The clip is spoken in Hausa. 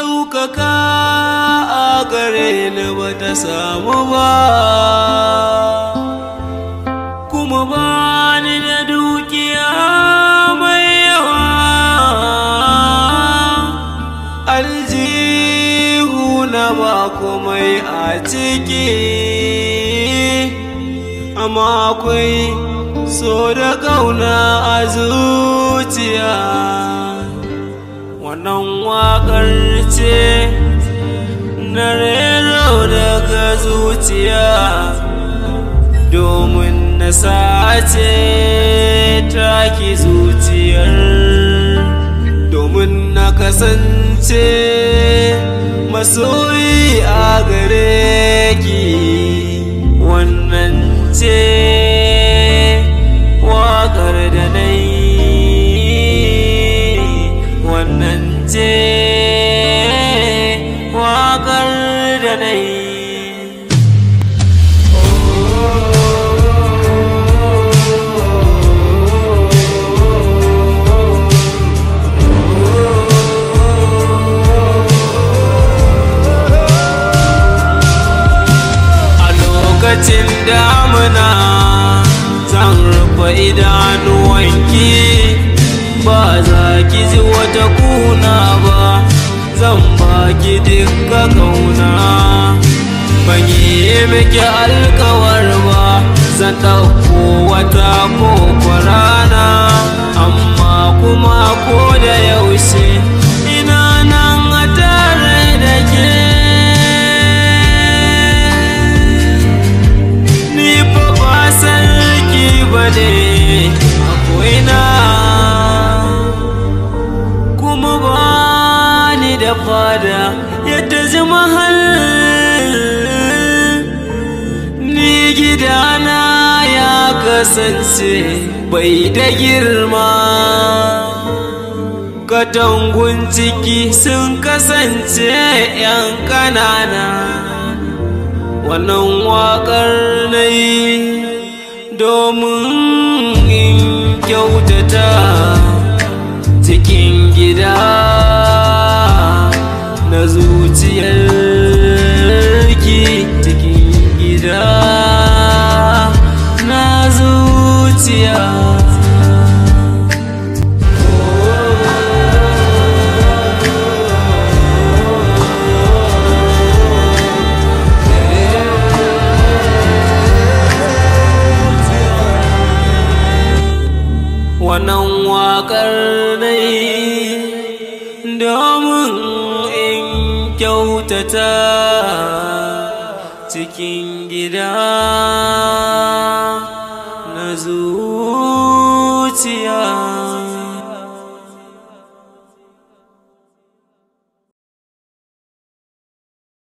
ɗaukaka a gare ni ba ta samu ba, kuma ba ni da dukiya mai yawa, aljihu na ba komai a ciki, amma akwai so da ƙauna a zuciya. Wannan waƙar ce na rero daga zuciya, domin na sace taki zuciyar, domin na kasance masoyi a gare ki. Wannan ce waƙar da na yi, wannan ce waƙar da na yi. A lokacin damuna zan rufe idanuwanki, ba za ki ji wata kuna ba, zan baki dukka kauna. Ban yi miki alkawar ba, zan ɗauko wata ko kwarana, amma kuma ko da yaushe ina nan a tare da ke. Ni fa ba sarki ba ne a ko'ina, kuma ba ni da fada yadda ji mahal. Ni gidana ya kasance bai da girma, katangun ciki sun kasance 'yan ƙanana. Wannan waƙar na yi domin in kyautata cikin gida na zuciyarki, cikin gida na zuciya. Wannan waƙar na yi domin in kyautata cikin gida na zuciya.